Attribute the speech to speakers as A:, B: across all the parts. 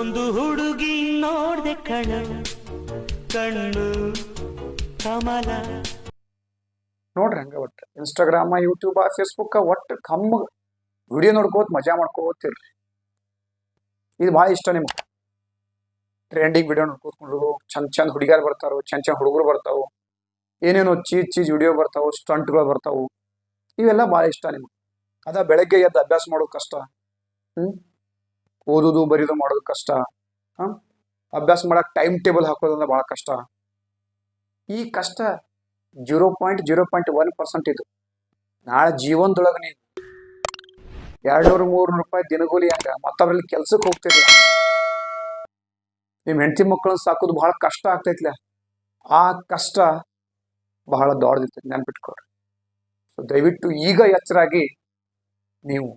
A: ಒಂದು ಹುಡುಗಿ ನೋಡ್ದೆ ಕಣ್ಣು ಕಣ್ಣು ಕಮಲ.
B: ನೋಡ್ರಿ ಹಂಗ ಒಟ್ಟು ಇನ್ಸ್ಟಾಗ್ರಾಮ ಯೂಟ್ಯೂಬ ಫೇಸ್ಬುಕ್ ಒಟ್ಟು ಕಮ್ಮ ವಿಡಿಯೋ ನೋಡ್ಕೋತ ಮಜಾ ಮಾಡ್ಕೋತಿರ್ರಿ. ಇದು ಭಾಳ ಇಷ್ಟ ನಿಮ್ಗೆ. ಟ್ರೆಂಡಿಂಗ್ ವಿಡಿಯೋ ನೋಡ್ಕೋತ್ಕೊಂಡು ಚಂದ ಚಂದ ಹುಡುಗಿಯರು ಬರ್ತಾರೋ, ಚಂದ ಚಂದ ಹುಡುಗರು ಬರ್ತಾವು, ಏನೇನೋ ಚೀಜ್ ವಿಡಿಯೋ ಬರ್ತಾವು, ಸ್ಟಂಟ್ಗಳು ಬರ್ತಾವು. ಇವೆಲ್ಲ ಭಾಳ ಇಷ್ಟ ನಿಮ್ಗೆ. ಅದ ಬೆಳಗ್ಗೆ ಎದ್ದು ಅಭ್ಯಾಸ ಮಾಡೋದು ಕಷ್ಟ, ಓದೋದು ಬರೀದು ಮಾಡೋದು ಕಷ್ಟ, ಅಭ್ಯಾಸ ಮಾಡಕ್ಕೆ ಟೈಮ್ ಟೇಬಲ್ ಹಾಕೋದಂದ್ರೆ ಭಾಳ ಕಷ್ಟ. ಈ ಕಷ್ಟ 0.0.1% ಇದು. ನಾಳೆ ಜೀವನದೊಳಗೆ ನೀವು 200-300 ರೂಪಾಯಿ ದಿನಗೂಲಿ ಹಂಗ ಮತ್ತವ್ರಲ್ಲಿ ಕೆಲ್ಸಕ್ಕೆ ಹೋಗ್ತಿರ್ಲ, ನಿಮ್ಮ ಹೆಂಡತಿ ಮಕ್ಕಳನ್ನ ಸಾಕೋದು ಬಹಳ ಕಷ್ಟ ಆಗ್ತೈತ್ಲ. ಆ ಕಷ್ಟ ಬಹಳ ದೊಡ್ಡದಿರ್ತೈತಿ, ನೆನ್ಪಿಟ್ಕೊಳ್ರಿ. ಸೊ ದಯವಿಟ್ಟು ಈಗ ಎಚ್ಚರಾಗಿ ನೀವು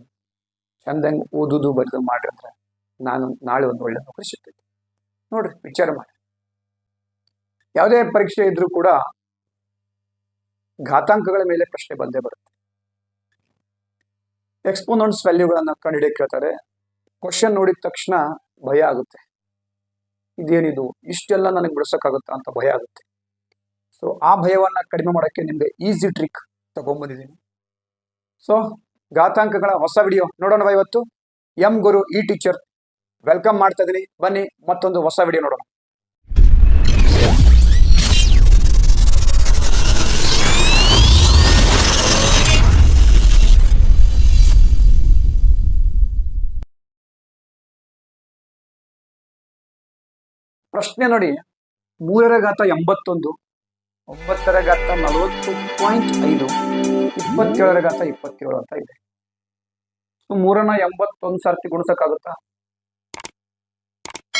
B: ಚಂದಂಗೆ ಓದುದು ಬರೆದು ಮಾಡ್ರಿ ಅಂದ್ರೆ ನಾನು ನಾಳೆ ಒಂದು ಒಳ್ಳೆ ನೌಕರಿ ಸಿಗ್ತೈತಿ. ನೋಡ್ರಿ, ವಿಚಾರ ಮಾಡಿ. ಯಾವುದೇ ಪರೀಕ್ಷೆ ಇದ್ರೂ ಕೂಡ ಘಾತಾಂಕಗಳ ಮೇಲೆ ಪ್ರಶ್ನೆ ಬಂದೇ ಬರುತ್ತೆ. ಎಕ್ಸ್ಪೋನೆಂಟ್ಸ್ ವ್ಯಾಲ್ಯೂಗಳನ್ನ ಕಂಡುಹಿಡಿಯಕ್ಕೆ ಕೇಳ್ತಾರೆ. ಕ್ವಶನ್ ನೋಡಿದ ತಕ್ಷಣ ಭಯ ಆಗುತ್ತೆ. ಇದೇನಿದು, ಇಷ್ಟೆಲ್ಲ ನನಗೆ ಬಿಡಿಸೋಕ್ಕಾಗುತ್ತಾ ಅಂತ ಭಯ ಆಗುತ್ತೆ. ಸೊ ಆ ಭಯವನ್ನ ಕಡಿಮೆ ಮಾಡೋಕ್ಕೆ ನಿಮ್ಗೆ ಈಸಿ ಟ್ರಿಕ್ ತಗೊಂಡ್ಬಂದಿದ್ದೀನಿ. ಸೊ ಘಾತಾಂಕಗಳ ಹೊಸ ವಿಡಿಯೋ ನೋಡೋಣ ಇವತ್ತು. ಎಂ ಗುರು ಇ ಟೀಚರ್ ವೆಲ್ಕಮ್ ಮಾಡ್ತಾ ಇದ್ದೀನಿ. ಬನ್ನಿ ಮತ್ತೊಂದು ಹೊಸ ವಿಡಿಯೋ ನೋಡೋಣ. ಪ್ರಶ್ನೆ ನೋಡಿ, 3 ಘಾತ 81, 9 ಘಾತ 40.5, 27 ಘಾತ 27 ಅಂತ ಇದೆ. 3ನ್ನ 81 ಸರ್ತಿ ಗುಣಿಸಕ್ಕಾಗುತ್ತಾ?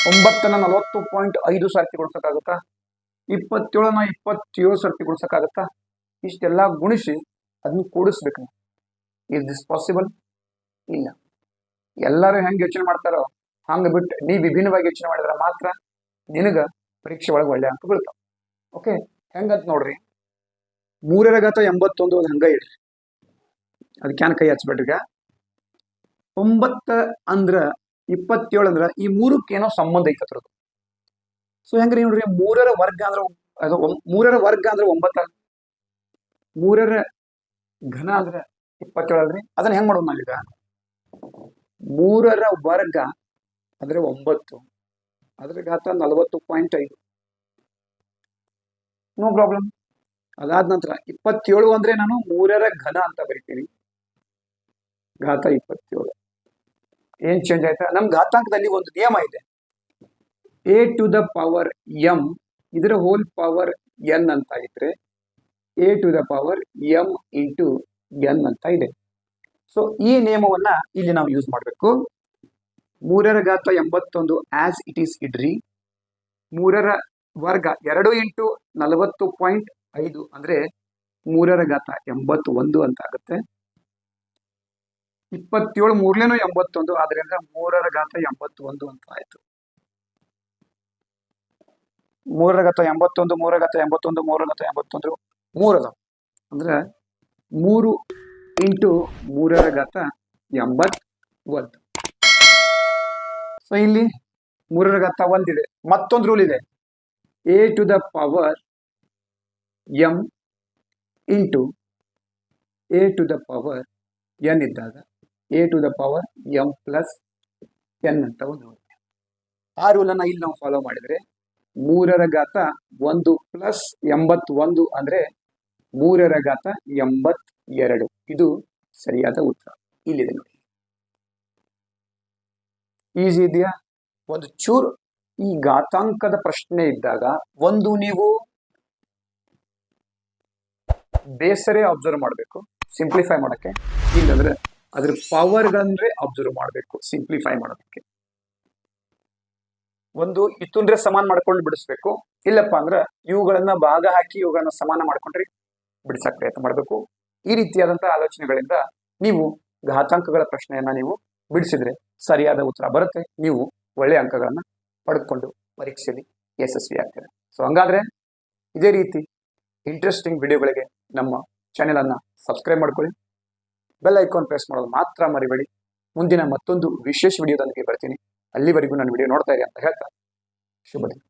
B: 9ನ್ನ 40.5 ಸರ್ತಿ ಗುಣಿಸಕ್ಕಾಗುತ್ತಾ? 27ನ್ನ 27 ಸರ್ತಿ ಗುಣಿಸಕ್ಕಾಗುತ್ತಾ? ಇಷ್ಟೆಲ್ಲ ಗುಣಿಸಿ ಅದನ್ನ ಕೂಡಿಸ್ಬೇಕು. Is this possible? ಇಲ್ಲ. ಎಲ್ಲರೂ ಹೆಂಗೆ ಯೋಚನೆ ಮಾಡ್ತಾರೋ ಹಂಗೆ ಬಿಟ್ಟು ನೀ ವಿಭಿನ್ನವಾಗಿ ಯೋಚನೆ ಮಾಡಿದ್ರೆ ಮಾತ್ರ ನಿನಗ ಪರೀಕ್ಷೆ ಒಳಗೆ ಒಳ್ಳೆ ಅಂಕ ಬೀಳ್ತಾವ. ಓಕೆ, ಹೆಂಗಂತ ನೋಡ್ರಿ. 3 ಘಾತ 81 ಅದು ಹಂಗ ಇಡ್ರಿ, ಅದಕ್ಕೆ ಕೈ ಹಚ್ಬೇಡ್ರಿ. 9 ಅಂದ್ರ 27 ಅಂದ್ರ ಈ 3ಕ್ಕೇನೋ ಸಂಬಂಧ ಐತದ್ರದ್ದು. ಸೊ ಹೆಂಗ್ರಿ ನೋಡ್ರಿ, 3ರ ವರ್ಗ ಅಂದ್ರೆ ಅದು 3ರ ವರ್ಗ ಅಂದ್ರೆ 9, 3ರ ಘನ ಅಂದ್ರೆ 27 ಅಲ್ರಿ. ಅದನ್ನ ಹೆಂಗ್ ಮಾಡೋದು ನಾವೀಗ? 3ರ ವರ್ಗ ಅಂದ್ರೆ 9, ಅದ್ರ ಘಾತ 40.5, ನೋ ಪ್ರಾಬ್ಲಮ್. ಅದಾದ ನಂತರ 27 ಅಂದ್ರೆ ನಾನು 3ರ ಘನ ಅಂತ ಬರಿತೀನಿ, ಘಾತ 27. ಏನ್ ಚೇಂಜ್ ಆಯ್ತಾ? ನಮ್ ಘಾತಾಂಕದಲ್ಲಿ ಒಂದು ನಿಯಮ ಇದೆ, a to the power m ಇದರ ಹೋಲ್ ಪವರ್ n ಅಂತ ಇದ್ರೆ a to the power m into n ಅಂತ ಇದೆ. ಸೊ ಈ ನಿಯಮವನ್ನ ಇಲ್ಲಿ ನಾವು ಯೂಸ್ ಮಾಡಬೇಕು. 3ರ ಘಾತ 81 ಆಸ್ ಇಟ್ ಈಸ್ ಇಡ್ರಿ. 3ರ ವರ್ಗ 2 ಇಂಟು 40.5 ಅಂದ್ರೆ 3ರ ಘಾತ 81 ಅಂತ ಆಗುತ್ತೆ. 27 ಮೂರ್ಲೇನೋ 81, ಆದ್ರಿಂದ 3ರ ಘಾತ 81 ಅಂತ ಆಯ್ತು. 3ರ ಘಾತ 81, 3ರ ಘಾತ 81, 3ರ ಘಾತ 81, 3 ಅದಾವ ಅಂದ್ರೆ 3 ಇಂಟು 3ರ ಘಾತ 81. ಸೊ ಇಲ್ಲಿ 3ರ ಘಾತ 1 ಇದೆ. ಮತ್ತೊಂದು ರೂಲ್ ಇದೆ, a to the power m into a to the power n ಇದ್ದಾಗ a to the power m plus n ಅಂತ ಒಂದು ರೂಲ್ ಇದೆ. ಆ ರೂಲನ್ನು ಇಲ್ಲಿ ನಾವು ಫಾಲೋ ಮಾಡಿದ್ರೆ 3ರ ಘಾತ 1 ಪ್ಲಸ್ 81 ಅಂದ್ರೆ 3ರ ಘಾತ 82. ಇದು ಸರಿಯಾದ ಉತ್ತರ ಇಲ್ಲಿದೆ ನೋಡಿ. ಈಸಿ ಇದೆಯಾ? ಒಂದು ಚೂರು ಈ ಘಾತಾಂಕದ ಪ್ರಶ್ನೆ ಇದ್ದಾಗ ಒಂದು ನೀವು ಬೇಸರೇ ಅಬ್ಸರ್ವ್ ಮಾಡಬೇಕು ಸಿಂಪ್ಲಿಫೈ ಮಾಡಕ್ಕೆ, ಇಲ್ಲಂದ್ರೆ ಅದ್ರ ಪವರ್ಗಳಂದ್ರೆ ಅಬ್ಸರ್ವ್ ಮಾಡಬೇಕು ಸಿಂಪ್ಲಿಫೈ ಮಾಡೋದಕ್ಕೆ. ಒಂದು ಇತ್ತುಂದ್ರೆ ಸಮಾನ ಮಾಡ್ಕೊಂಡು ಬಿಡಿಸ್ಬೇಕು, ಇಲ್ಲಪ್ಪ ಅಂದ್ರೆ ಇವುಗಳನ್ನ ಭಾಗ ಹಾಕಿ ಇವುಗಳನ್ನ ಸಮಾನ ಮಾಡ್ಕೊಂಡ್ರೆ ಬಿಡಿಸಕ್ ಪ್ರಯತ್ನ ಮಾಡಬೇಕು. ಈ ರೀತಿಯಾದಂತಹ ಆಲೋಚನೆಗಳಿಂದ ನೀವು ಘಾತಾಂಕಗಳ ಪ್ರಶ್ನೆಯನ್ನ ನೀವು ಬಿಡಿಸಿದ್ರೆ ಸರಿಯಾದ ಉತ್ತರ ಬರುತ್ತೆ. ನೀವು ಒಳ್ಳೆಯ ಅಂಕಗಳನ್ನ ಪಡೆದುಕೊಂಡು ಪರೀಕ್ಷೆಯಲ್ಲಿ ಯಶಸ್ವಿ ಆಗ್ತೀರಾ. ಸೊ ಹಂಗಾದ್ರೆ ಇದೇ ರೀತಿ ಇಂಟ್ರೆಸ್ಟಿಂಗ್ ವಿಡಿಯೋಗಳಿಗೆ ನಮ್ಮ ಚಾನೆಲ್ ಅನ್ನ ಸಬ್ಸ್ಕ್ರೈಬ್ ಮಾಡ್ಕೊಳ್ಳಿ, ಬೆಲ್ ಐಕಾನ್ ಪ್ರೆಸ್ ಮಾಡೋದು ಮಾತ್ರ ಮರಿಬೇಡಿ. ಮುಂದಿನ ಮತ್ತೊಂದು ವಿಶೇಷ ವಿಡಿಯೋದೊಂದಿಗೆ ಬರ್ತೀನಿ. ಅಲ್ಲಿವರೆಗೂ ನನ್ನ ವಿಡಿಯೋ ನೋಡ್ತಾ ಇರಿ ಅಂತ ಹೇಳ್ತಾ ಶುಭ ದಿನ.